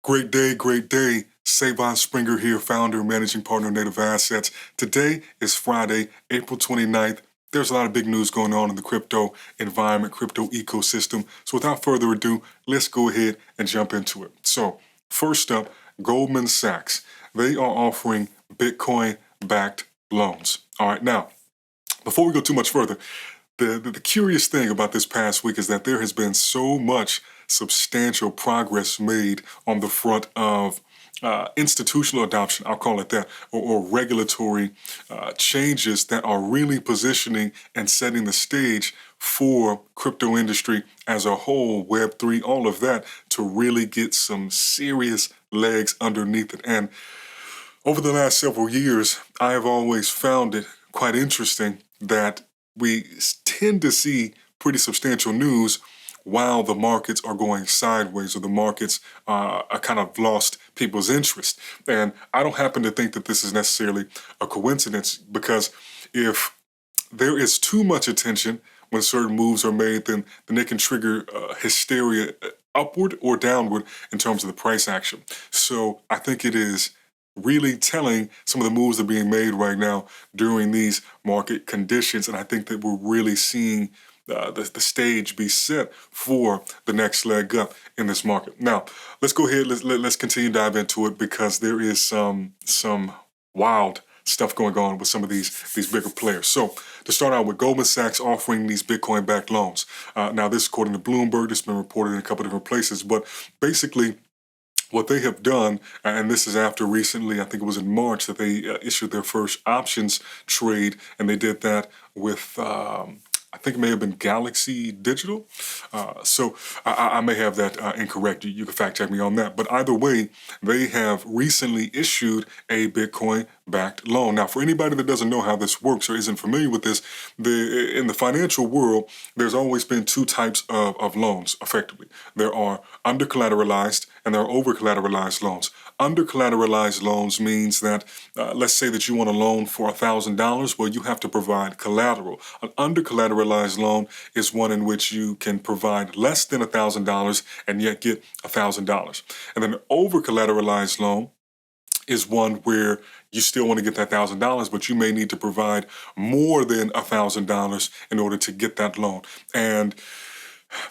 Great day, great day. Sae'Von Springer here, founder and managing partner of Native Assets. Today is Friday, April 29th. There's a lot of big news going on in the crypto environment, crypto ecosystem. So without further ado, let's go ahead and jump into it. So first up, Goldman Sachs. They are offering Bitcoin-backed loans. All right, now, before we go too much further, the curious thing about this past week is that there has been so much substantial progress made on the front of institutional adoption, I'll call it that, or regulatory changes that are really positioning and setting the stage for crypto industry as a whole, Web3, all of that, to really get some serious legs underneath it. And over the last several years, I have always found it quite interesting that we tend to see pretty substantial news while the markets are going sideways, or the markets are kind of lost people's interest. And I don't happen to think that this is necessarily a coincidence, because if there is too much attention when certain moves are made, then it can trigger hysteria upward or downward in terms of the price action. So I think it is really telling some of the moves that are being made right now during these market conditions. And I think that we're really seeing the stage be set for the next leg up in this market. Now, let's go ahead, let's continue to dive into it, because there is some wild stuff going on with some of these bigger players. So to start out with, Goldman Sachs offering these Bitcoin-backed loans. Now, this according to Bloomberg, this has been reported in a couple different places, but basically what they have done, and this is after recently, I think it was in March, that they issued their first options trade, and they did that with, I think it may have been Galaxy Digital. So I may have that incorrect. You can fact check me on that. But either way, they have recently issued a Bitcoin-backed loan. Now, for anybody that doesn't know how this works or isn't familiar with this, in the financial world, there's always been two types of loans, effectively. There are under-collateralized and there are over-collateralized loans. Under-collateralized loans means that, let's say that you want a loan for $1,000, well, you have to provide collateral. An under-collateralized loan is one in which you can provide less than $1,000 and yet get $1,000. And then an over-collateralized loan is one where you still want to get that $1,000, but you may need to provide more than $1,000 in order to get that loan. And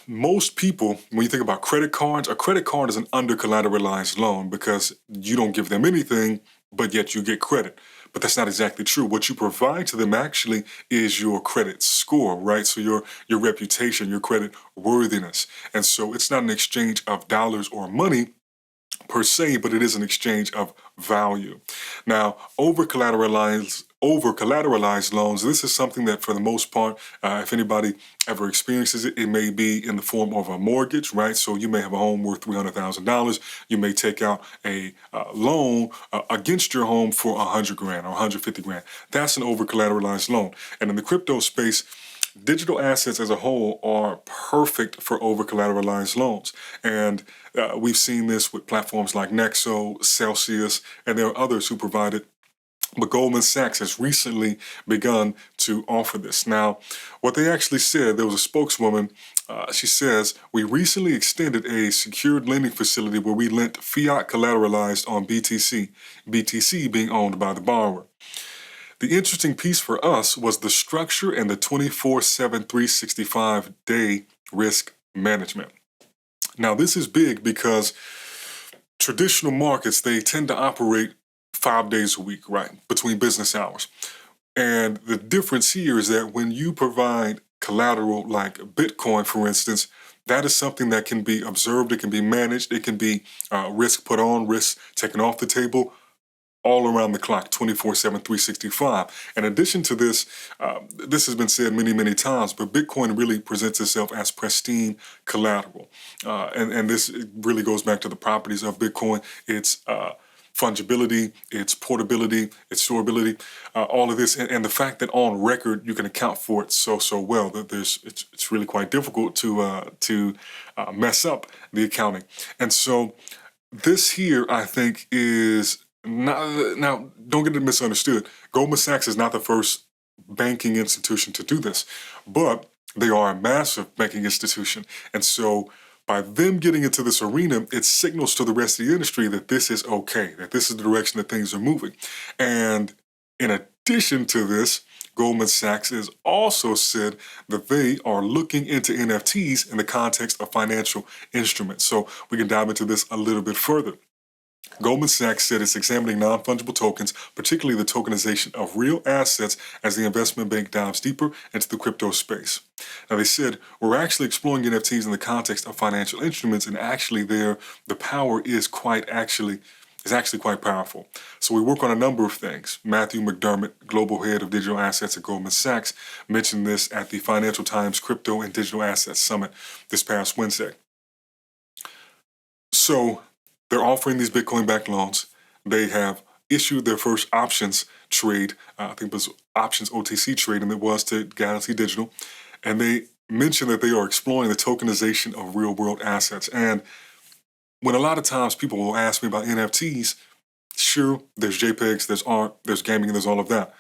most people, when you think about credit cards, a credit card is an under-collateralized loan because you don't give them anything, but yet you get credit. But that's not exactly true. What you provide to them actually is your credit score, right? So your reputation, your credit worthiness. And so it's not an exchange of dollars or money per se, but it is an exchange of value. Now, over-collateralized loans, this is something that for the most part, if anybody ever experiences it, it may be in the form of a mortgage, right? So you may have a home worth $300,000. You may take out a loan against your home for $100,000 or $150,000. That's an over-collateralized loan. And in the crypto space, digital assets as a whole are perfect for over-collateralized loans. And we've seen this with platforms like Nexo, Celsius, and there are others who provide it. But Goldman Sachs has recently begun to offer this. Now, what they actually said, there was a spokeswoman, she says, we recently extended a secured lending facility where we lent fiat collateralized on BTC, BTC being owned by the borrower. The interesting piece for us was the structure and the 24/7, 365-day risk management. Now, this is big because traditional markets, they tend to operate 5 days a week, right, between business hours. And the difference here is that when you provide collateral like Bitcoin, for instance, that is something that can be observed, it can be managed, it can be risk put on, risk taken off the table, all around the clock, 24/7, 365. In addition to this, this has been said many, many times, but Bitcoin really presents itself as pristine collateral. And this really goes back to the properties of Bitcoin. It's fungibility, its portability, its storability, all of this, and the fact that on record you can account for it so well that it's really quite difficult to mess up the accounting. And so this here, I think, is now, don't get it misunderstood. Goldman Sachs is not the first banking institution to do this, but they are a massive banking institution. And so by them getting into this arena, it signals to the rest of the industry that this is okay, that this is the direction that things are moving. And in addition to this, Goldman Sachs has also said that they are looking into NFTs in the context of financial instruments. So we can dive into this a little bit further. Goldman Sachs said it's examining non-fungible tokens, particularly the tokenization of real assets, as the investment bank dives deeper into the crypto space. Now, they said, we're actually exploring NFTs in the context of financial instruments, and actually the power is actually quite powerful. So we work on a number of things. Matthew McDermott, global head of digital assets at Goldman Sachs, mentioned this at the Financial Times Crypto and Digital Assets Summit this past Wednesday. So they're offering these Bitcoin-backed loans. They have issued their first options trade, I think it was options OTC trade, and it was to Galaxy Digital. And they mentioned that they are exploring the tokenization of real-world assets. And when a lot of times people will ask me about NFTs, sure, there's JPEGs, there's art, there's gaming, and there's all of that.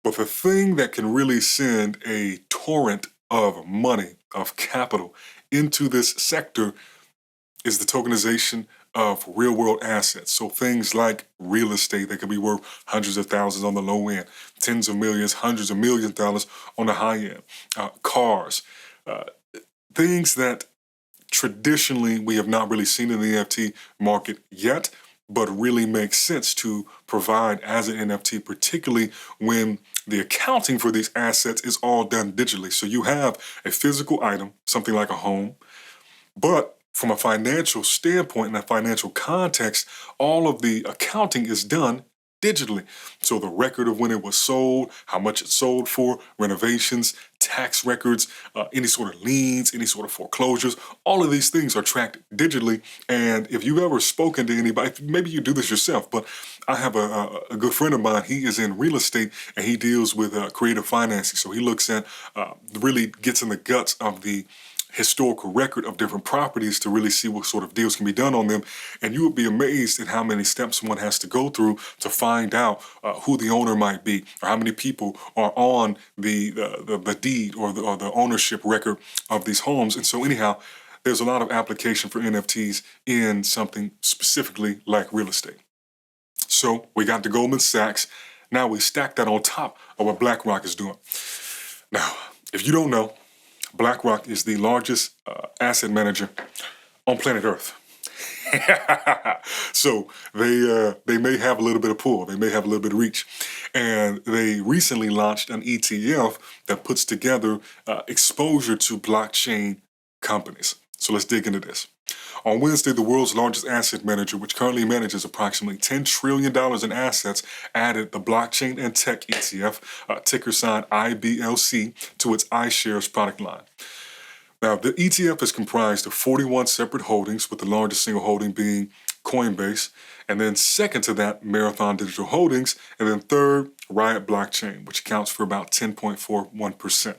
But the thing that can really send a torrent of money, of capital, into this sector is the tokenization of real-world assets. So things like real estate that could be worth hundreds of thousands on the low end, tens of millions, hundreds of millions of dollars on the high end, cars, things that traditionally we have not really seen in the NFT market yet, but really makes sense to provide as an NFT, particularly when the accounting for these assets is all done digitally. So you have a physical item, something like a home, but from a financial standpoint, in a financial context, all of the accounting is done digitally. So the record of when it was sold, how much it sold for, renovations, tax records, any sort of liens, any sort of foreclosures, all of these things are tracked digitally. And if you've ever spoken to anybody, maybe you do this yourself, but I have a good friend of mine. He is in real estate and he deals with creative financing. So he looks at, really gets in the guts of the historical record of different properties to really see what sort of deals can be done on them. And you would be amazed at how many steps one has to go through to find out who the owner might be, or how many people are on the deed or the ownership record of these homes. And so anyhow, there's a lot of application for NFTs in something specifically like real estate. So we got the Goldman Sachs. Now we stack that on top of what BlackRock is doing. Now, if you don't know, BlackRock is the largest asset manager on planet Earth. So they may have a little bit of pull, they may have a little bit of reach. And they recently launched an ETF that puts together exposure to blockchain companies. So let's dig into this. On Wednesday, the world's largest asset manager, which currently manages approximately $10 trillion in assets, added the Blockchain and Tech ETF, ticker sign IBLC, to its iShares product line. Now, the ETF is comprised of 41 separate holdings, with the largest single holding being Coinbase, and then second to that, Marathon Digital Holdings, and then third, Riot Blockchain, which accounts for about 10.41%.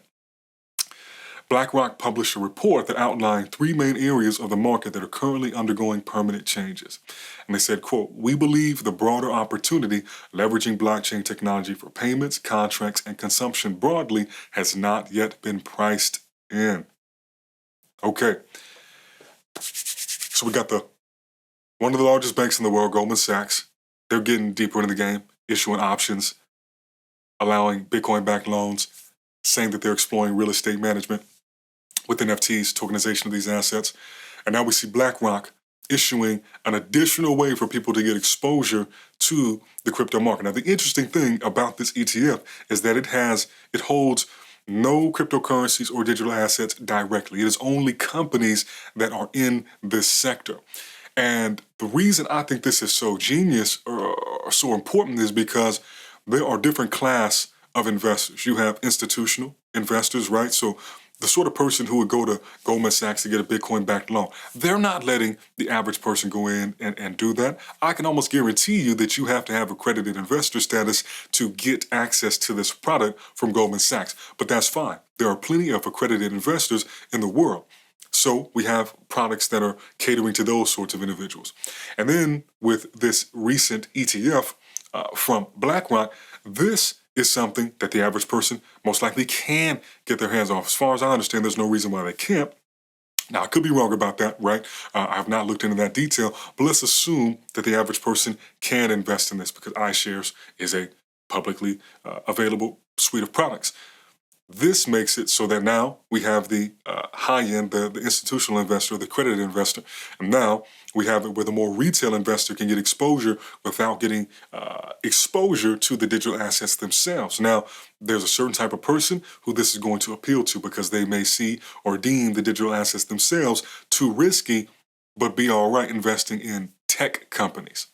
BlackRock published a report that outlined three main areas of the market that are currently undergoing permanent changes. And they said, quote, "We believe the broader opportunity leveraging blockchain technology for payments, contracts, and consumption broadly has not yet been priced in." Okay. So we got one of the largest banks in the world, Goldman Sachs. They're getting deeper into the game, issuing options, allowing Bitcoin-backed loans, saying that they're exploring real estate management with NFTs, tokenization of these assets. And now we see BlackRock issuing an additional way for people to get exposure to the crypto market. Now, the interesting thing about this ETF is that it holds no cryptocurrencies or digital assets directly. It is only companies that are in this sector. And the reason I think this is so genius or so important is because there are different class of investors. You have institutional investors, right? So the sort of person who would go to Goldman Sachs to get a Bitcoin-backed loan, they're not letting the average person go in and do that. I can almost guarantee you that you have to have accredited investor status to get access to this product from Goldman Sachs. But that's fine. There are plenty of accredited investors in the world. So we have products that are catering to those sorts of individuals. And then with this recent ETF from BlackRock, this is something that the average person most likely can get their hands off. As far as I understand, there's no reason why they can't. Now, I could be wrong about that, right? I have not looked into that detail, but let's assume that the average person can invest in this because iShares is a publicly available suite of products. This makes it so that now we have the high end, the institutional investor, the accredited investor, and now we have it where the more retail investor can get exposure without getting exposure to the digital assets themselves. Now, there's a certain type of person who this is going to appeal to because they may see or deem the digital assets themselves too risky, but be all right investing in tech companies.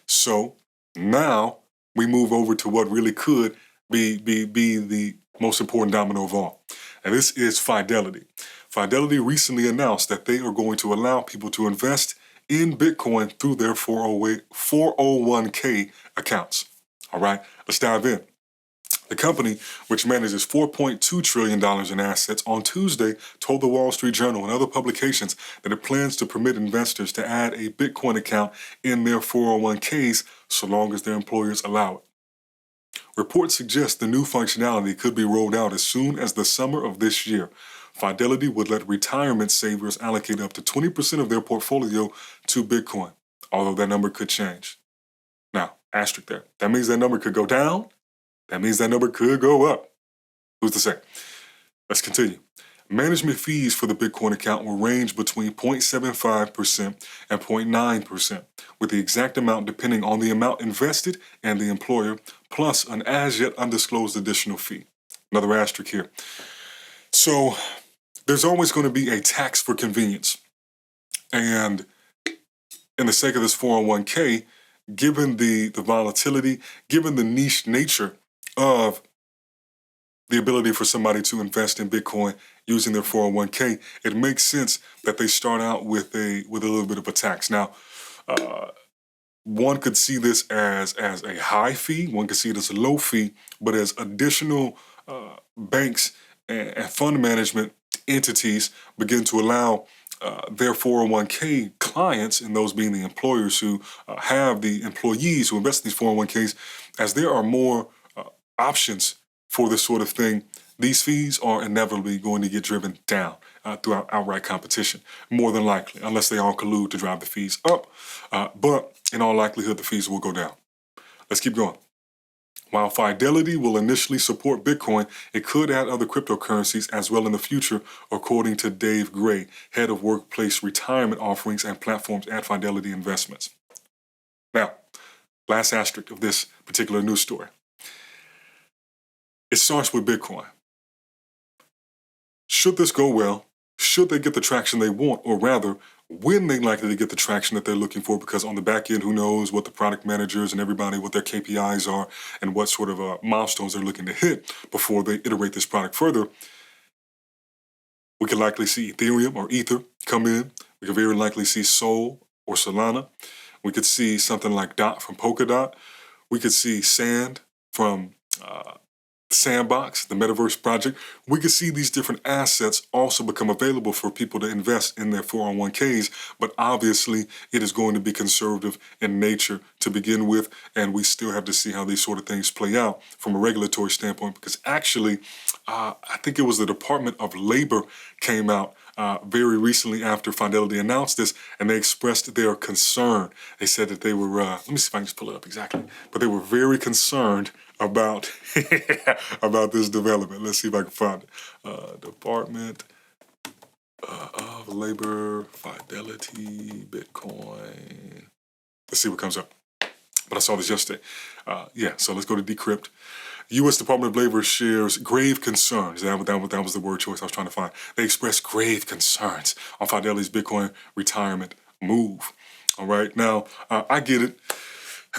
So now we move over to what really could be the most important domino of all. And this is Fidelity. Fidelity recently announced that they are going to allow people to invest in Bitcoin through their 401k accounts. All right, let's dive in. The company, which manages $4.2 trillion in assets, on Tuesday told the Wall Street Journal and other publications that it plans to permit investors to add a Bitcoin account in their 401ks so long as their employers allow it. Reports suggest the new functionality could be rolled out as soon as the summer of this year. Fidelity would let retirement savers allocate up to 20% of their portfolio to Bitcoin, although that number could change. Now, asterisk there. That means that number could go down. That means that number could go up. Who's to say? Let's continue. Management fees for the Bitcoin account will range between 0.75% and 0.9%, with the exact amount depending on the amount invested and the employer, plus an as-yet undisclosed additional fee. Another asterisk here. So there's always going to be a tax for convenience. And in the sake of this 401k, given the volatility, given the niche nature of the ability for somebody to invest in Bitcoin using their 401k, it makes sense that they start out with a little bit of a tax. Now, one could see this as a high fee, one could see it as a low fee, but as additional banks and fund management entities begin to allow their 401k clients, and those being the employers who have the employees who invest in these 401ks, as there are more options for this sort of thing, these fees are inevitably going to get driven down through outright competition, more than likely, unless they all collude to drive the fees up. But in all likelihood, the fees will go down. Let's keep going. While Fidelity will initially support Bitcoin, it could add other cryptocurrencies as well in the future, according to Dave Gray, head of workplace retirement offerings and platforms at Fidelity Investments. Now, last asterisk of this particular news story. It starts with Bitcoin. Should this go well, should they get the traction they want, or rather, when they likely to get the traction that they're looking for, because on the back end, who knows what the product managers and everybody, what their KPIs are and what sort of milestones they're looking to hit before they iterate this product further. We could likely see Ethereum or Ether come in. We could very likely see Sol or Solana. We could see something like Dot from Polkadot. We could see Sand from Sandbox, the Metaverse project. We could see these different assets also become available for people to invest in their 401ks, but obviously it is going to be conservative in nature to begin with, and we still have to see how these sort of things play out from a regulatory standpoint, because actually, I think it was the Department of Labor came out very recently after Fidelity announced this, and they expressed their concern. They said that they were, let me see if I can just pull it up exactly, but they were very concerned about about this development. Let's see if I can find it. Department of Labor, Fidelity, Bitcoin. Let's see what comes up. But I saw this yesterday. So let's go to Decrypt. U.S. Department of Labor shares grave concerns. That was the word choice I was trying to find. They expressed grave concerns on Fidelity's Bitcoin retirement move. All right. Now, I get it.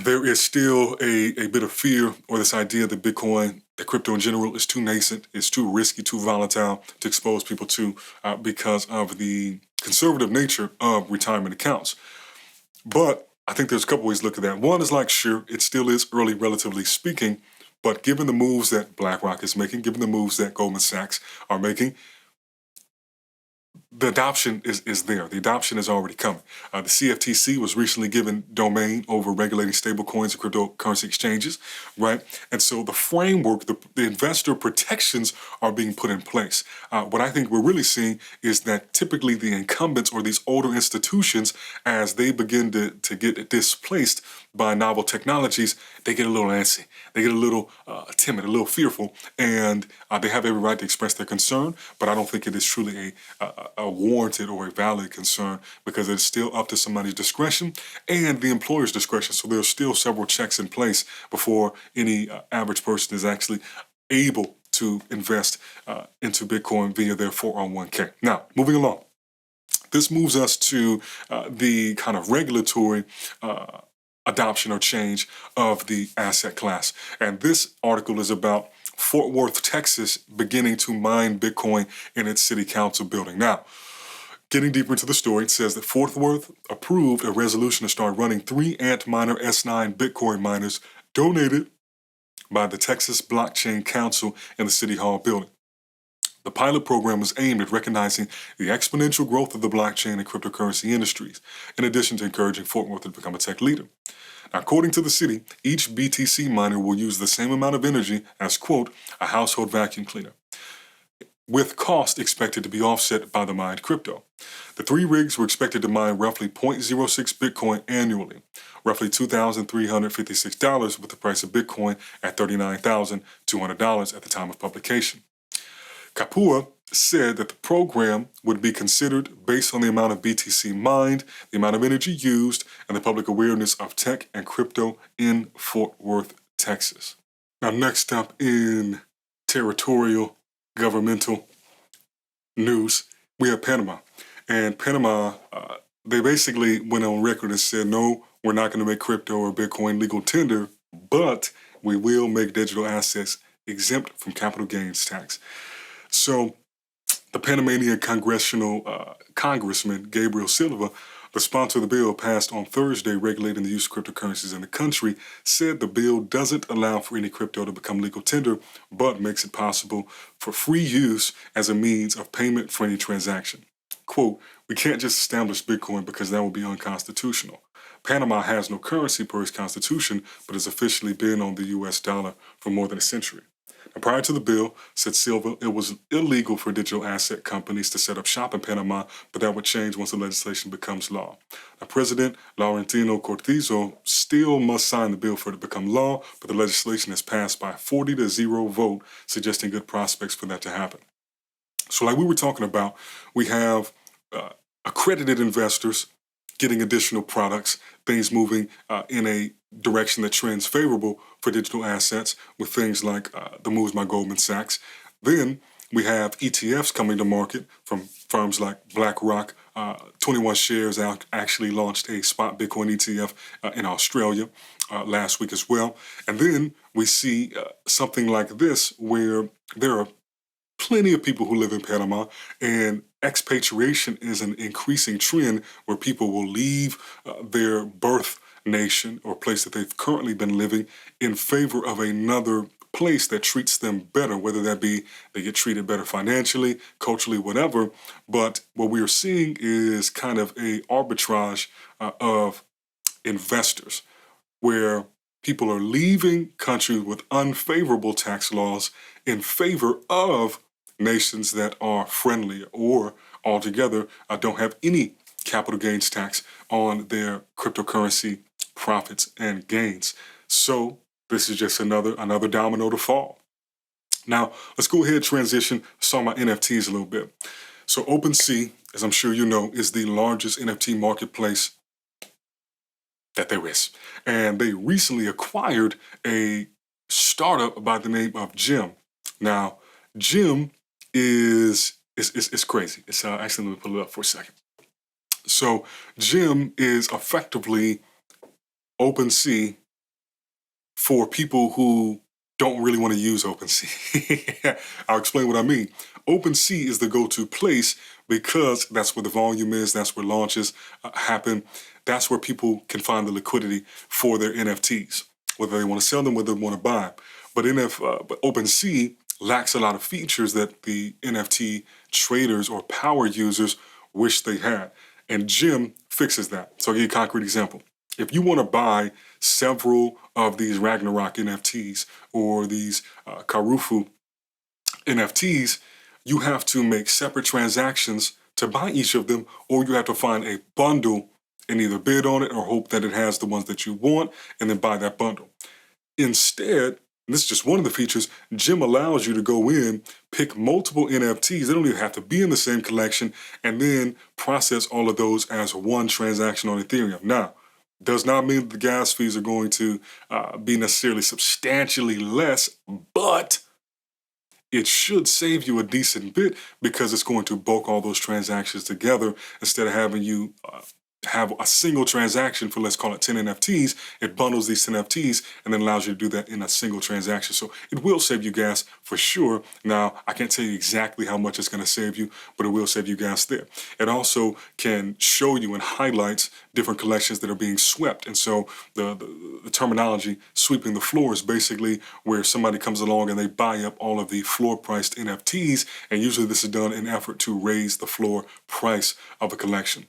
There is still a bit of fear, or this idea that Bitcoin, that crypto in general, is too nascent, is too risky, too volatile to expose people to because of the conservative nature of retirement accounts. But I think there's a couple ways to look at that. One is like, sure, it still is early, relatively speaking, but given the moves that BlackRock is making, given the moves that Goldman Sachs are making, the adoption is there. The adoption is already coming. The CFTC was recently given domain over regulating stablecoins and cryptocurrency exchanges, right? And so the framework, the investor protections are being put in place. What I think we're really seeing is that typically the incumbents or these older institutions, as they begin to get displaced by novel technologies, they get a little antsy. They get a little timid, a little fearful, and they have every right to express their concern, but I don't think it is truly a warranted or a valid concern, because it's still up to somebody's discretion and the employer's discretion. So there's still several checks in place before any average person is actually able to invest into Bitcoin via their 401k. Now, moving along. This moves us to the kind of regulatory adoption or change of the asset class. And this article is about Fort Worth, Texas, beginning to mine Bitcoin in its city council building. Now, getting deeper into the story, it says that Fort Worth approved a resolution to start running 3 Antminer S9 Bitcoin miners donated by the Texas Blockchain Council in the City Hall building. The pilot program was aimed at recognizing the exponential growth of the blockchain and cryptocurrency industries, in addition to encouraging Fort Worth to become a tech leader. Now, according to the city, each BTC miner will use the same amount of energy as, quote, a household vacuum cleaner, with cost expected to be offset by the mined crypto. The 3 rigs were expected to mine roughly 0.06 Bitcoin annually, roughly $2,356, with the price of Bitcoin at $39,200 at the time of publication. Kapua said that the program would be considered based on the amount of BTC mined, the amount of energy used, and the public awareness of tech and crypto in Fort Worth, Texas. Now, next up in territorial governmental news, we have Panama. And Panama, they basically went on record and said, no, we're not going to make crypto or Bitcoin legal tender, but we will make digital assets exempt from capital gains tax. So the Panamanian Congressman Gabriel Silva, the sponsor of the bill passed on Thursday regulating the use of cryptocurrencies in the country, said the bill doesn't allow for any crypto to become legal tender, but makes it possible for free use as a means of payment for any transaction. Quote, we can't just establish Bitcoin because that would be unconstitutional. Panama has no currency per its constitution, but has officially been on the U.S. dollar for more than a century. Now, prior to the bill, said Silva, it was illegal for digital asset companies to set up shop in Panama, but that would change once the legislation becomes law. Now, President Laurentino Cortizo still must sign the bill for it to become law, but the legislation has passed by a 40-0 vote, suggesting good prospects for that to happen. So like we were talking about, we have accredited investors getting additional products, things moving in a direction that trends favorable for digital assets with things like the moves by Goldman Sachs. Then we have ETFs coming to market from firms like BlackRock. 21 Shares actually launched a spot Bitcoin ETF in Australia last week as well. And then we see something like this where there are plenty of people who live in Panama, and expatriation is an increasing trend where people will leave their birth nation or place that they've currently been living in favor of another place that treats them better, whether that be they get treated better financially, culturally, whatever. But what we are seeing is kind of a arbitrage of investors where people are leaving countries with unfavorable tax laws in favor of nations that are friendly or altogether don't have any capital gains tax on their cryptocurrency profits and gains. So this is just another domino to fall. Now, let's go ahead and transition, talk about NFTs a little bit. So OpenSea, as I'm sure you know, is the largest NFT marketplace that there is. And they recently acquired a startup by the name of Gem. Now, Gem is crazy. It's actually, let me pull it up for a second. So Gem is effectively OpenSea for people who don't really want to use OpenSea. I'll explain what I mean. OpenSea is the go-to place because that's where the volume is, that's where launches happen, that's where people can find the liquidity for their NFTs, whether they want to sell them, whether they want to buy. But OpenSea lacks a lot of features that the NFT traders or power users wish they had. And Jim fixes that. So I'll give you a concrete example. If you want to buy several of these Ragnarok NFTs or these Karufu NFTs, you have to make separate transactions to buy each of them, or you have to find a bundle and either bid on it or hope that it has the ones that you want and then buy that bundle. Instead, and this is just one of the features, Jim allows you to go in, pick multiple NFTs. They don't even have to be in the same collection, and then process all of those as one transaction on Ethereum. Now, does not mean that the gas fees are going to be necessarily substantially less, but it should save you a decent bit because it's going to bulk all those transactions together instead of having you have a single transaction for, let's call it 10 NFTs. It bundles these 10 NFTs and then allows you to do that in a single transaction. So it will save you gas for sure. Now, I can't tell you exactly how much it's going to save you, but it will save you gas there. It also can show you and highlights different collections that are being swept. And so the terminology, sweeping the floor, is basically where somebody comes along and they buy up all of the floor priced NFTs. And usually this is done in an effort to raise the floor price of a collection.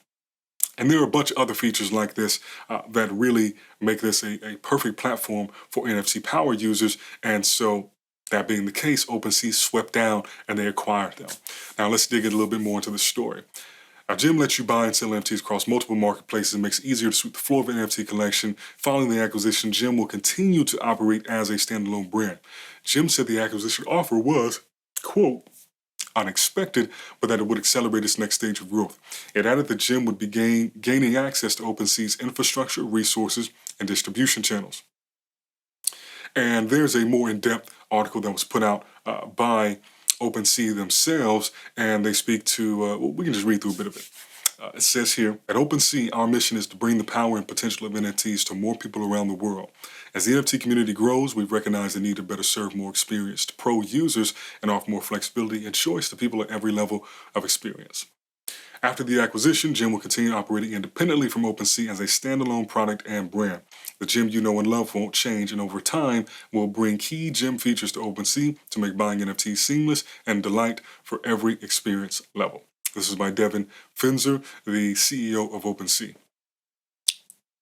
And there are a bunch of other features like this that really make this a perfect platform for NFT power users. And so that being the case, OpenSea swept down and they acquired them. Now let's dig a little bit more into the story. Now, Jim lets you buy and sell NFTs across multiple marketplaces and makes it easier to sweep the floor of an NFT collection. Following the acquisition, Jim will continue to operate as a standalone brand. Jim said the acquisition offer was, quote, unexpected, but that it would accelerate its next stage of growth. It added that Jim would be gaining access to OpenSea's infrastructure, resources, and distribution channels. And there's a more in-depth article that was put out by OpenSea themselves, and they speak to, we can just read through a bit of it. It says here, at OpenSea, our mission is to bring the power and potential of NFTs to more people around the world. As the NFT community grows, we've recognized the need to better serve more experienced pro users and offer more flexibility and choice to people at every level of experience. After the acquisition, Jim will continue operating independently from OpenSea as a standalone product and brand. The Jim you know and love won't change, and over time, will bring key Jim features to OpenSea to make buying NFTs seamless and delight for every experience level. This is by Devin Finzer, the CEO of OpenSea.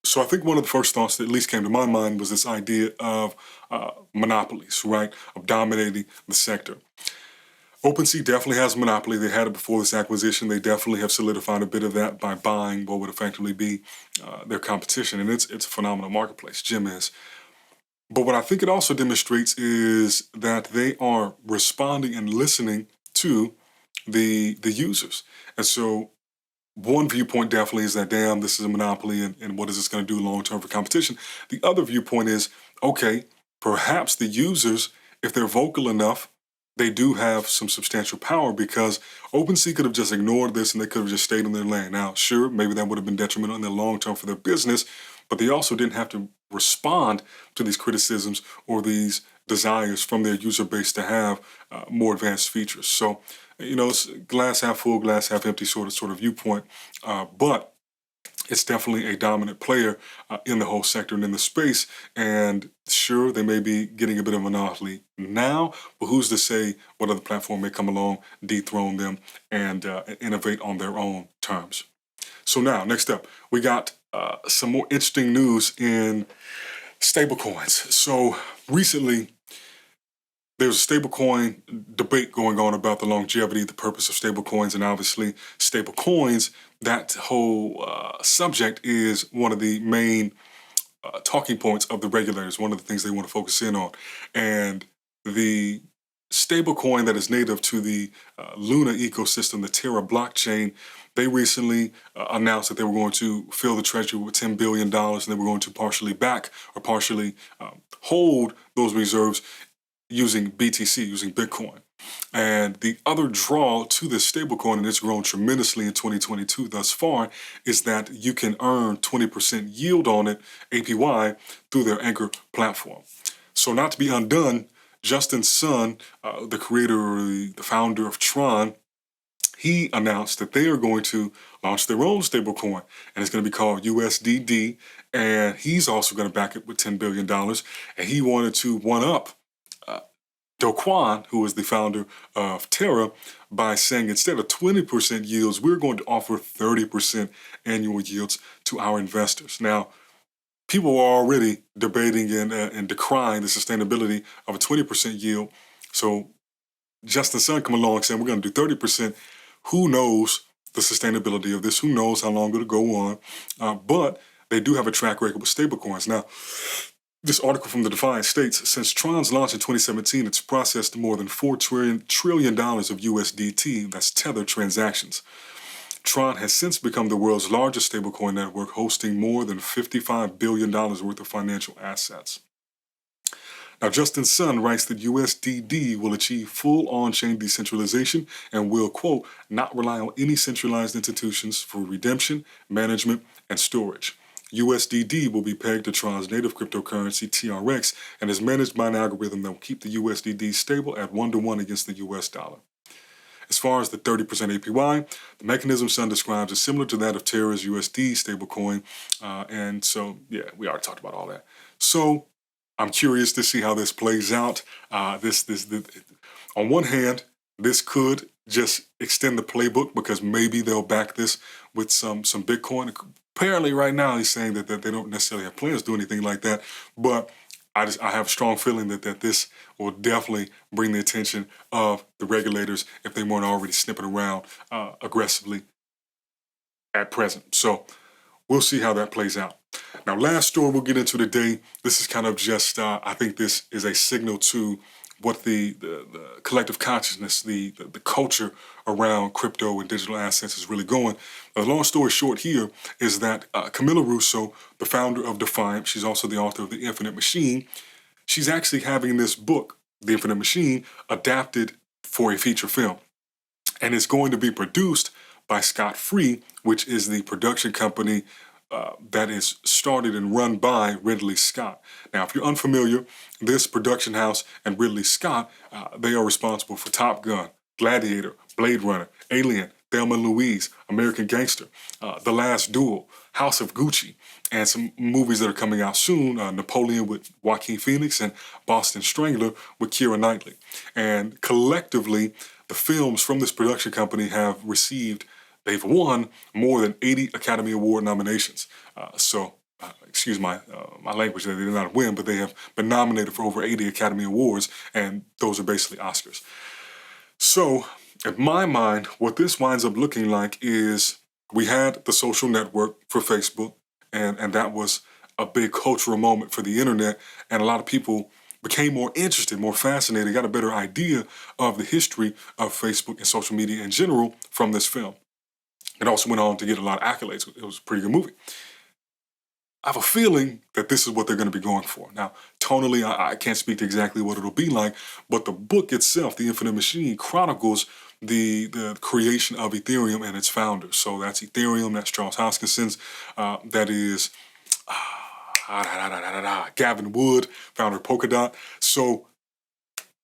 So I think one of the first thoughts that at least came to my mind was this idea of monopolies, right? Of dominating the sector. OpenSea definitely has a monopoly. They had it before this acquisition. They definitely have solidified a bit of that by buying what would effectively be their competition. And it's a phenomenal marketplace, Jim is. But what I think it also demonstrates is that they are responding and listening to the users. And so one viewpoint definitely is that, damn, this is a monopoly and what is this going to do long-term for competition? The other viewpoint is, okay, perhaps the users, if they're vocal enough, they do have some substantial power because OpenSea could have just ignored this and they could have just stayed in their lane. Now, sure, maybe that would have been detrimental in the long term for their business, but they also didn't have to respond to these criticisms or these desires from their user base to have more advanced features. So, you know, it's glass half full, glass half empty sort of viewpoint, but it's definitely a dominant player in the whole sector and in the space. And sure, they may be getting a bit of a monopoly now, but who's to say what other platform may come along, dethrone them, and innovate on their own terms. So now, next up, we got some more interesting news in stablecoins. So recently, there's a stablecoin debate going on about the longevity, the purpose of stablecoins, and obviously stablecoins. That whole subject is one of the main talking points of the regulators, one of the things they want to focus in on. And the stablecoin that is native to the Luna ecosystem, the Terra blockchain, they recently announced that they were going to fill the treasury with $10 billion and they were going to partially back or partially hold those reserves using BTC, using Bitcoin. And the other draw to this stablecoin, and it's grown tremendously in 2022 thus far, is that you can earn 20% yield on it, APY, through their Anchor platform. So not to be undone, Justin Sun, the creator or the founder of Tron, he announced that they are going to launch their own stablecoin, and it's going to be called USDD, and he's also going to back it with $10 billion, and he wanted to one-up Do Kwon, who is the founder of Terra, by saying instead of 20% yields, we're going to offer 30% annual yields to our investors. Now, people are already debating and decrying the sustainability of a 20% yield. So Justin Sun come along saying we're going to do 30%. Who knows the sustainability of this? Who knows how long it'll go on? But they do have a track record with stablecoins. Now, this article from the Defiant states, since Tron's launch in 2017, it's processed more than $4 trillion of USDT, that's Tether transactions. Tron has since become the world's largest stablecoin network, hosting more than $55 billion worth of financial assets. Now, Justin Sun writes that USDD will achieve full on-chain decentralization and will, quote, not rely on any centralized institutions for redemption, management, and storage. USDD will be pegged to Tron's native cryptocurrency, TRX, and is managed by an algorithm that will keep the USDD stable at 1-to-1 against the US dollar. As far as the 30% APY, the mechanism Sun describes is similar to that of Terra's USD stablecoin. And so, yeah, we already talked about all that. So I'm curious to see how this plays out. On one hand, this could just extend the playbook because maybe they'll back this with some Bitcoin. Apparently right now he's saying that they don't necessarily have plans to do anything like that, but I have a strong feeling that this will definitely bring the attention of the regulators if they weren't already snipping around aggressively at present. So we'll see how that plays out. Now, last story we'll get into today. This is kind of just, I think this is a signal to what the collective consciousness, the culture around crypto and digital assets is really going. The long story short here is that Camilla Russo, the founder of Defiant, she's also the author of The Infinite Machine, she's actually having this book, The Infinite Machine, adapted for a feature film. And it's going to be produced by Scott Free, which is the production company that is started and run by Ridley Scott. Now, if you're unfamiliar, this production house and Ridley Scott, they are responsible for Top Gun, Gladiator, Blade Runner, Alien, Thelma and Louise, American Gangster, The Last Duel, House of Gucci, and some movies that are coming out soon, Napoleon with Joaquin Phoenix and Boston Strangler with Keira Knightley. And collectively, the films from this production company have they've won more than 80 Academy Award nominations. Excuse my language, they did not win, but they have been nominated for over 80 Academy Awards, and those are basically Oscars. So, in my mind, what this winds up looking like is we had the social network for Facebook, and that was a big cultural moment for the internet, and a lot of people became more interested, more fascinated, got a better idea of the history of Facebook and social media in general from this film. It also went on to get a lot of accolades. It was a pretty good movie. I have a feeling that this is what they're going to be going for. Now, tonally, I can't speak to exactly what it'll be like, but the book itself, The Infinite Machine, chronicles the creation of Ethereum and its founders. So that's Ethereum, that's Charles Hoskinson's, that is Gavin Wood, founder of Polkadot. So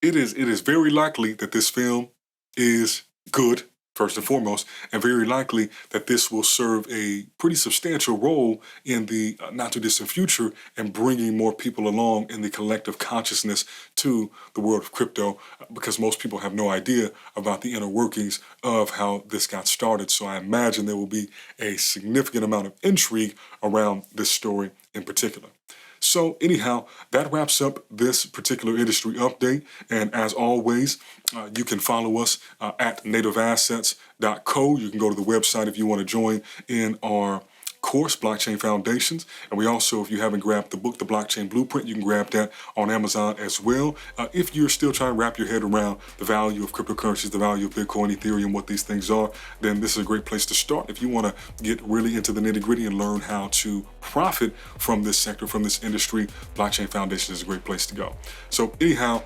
it is very likely that this film is good, first and foremost, and very likely that this will serve a pretty substantial role in the not-too-distant future and bringing more people along in the collective consciousness to the world of crypto, because most people have no idea about the inner workings of how this got started. So I imagine there will be a significant amount of intrigue around this story in particular. So anyhow, that wraps up this particular industry update. And as always, you can follow us at nativeassets.co. You can go to the website if you want to join in our course, Blockchain Foundations. And we also, if you haven't grabbed the book, The Blockchain Blueprint, you can grab that on Amazon as well. If you're still trying to wrap your head around the value of cryptocurrencies, the value of Bitcoin, Ethereum, what these things are, then this is a great place to start. If you want to get really into the nitty-gritty and learn how to profit from this sector, from this industry, Blockchain Foundations is a great place to go. So anyhow,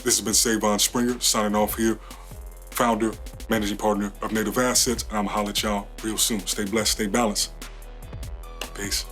this has been Sae'Von Springer signing off here, founder, managing partner of Native Assets, and I'm going to holler at y'all real soon. Stay blessed, stay balanced. Peace.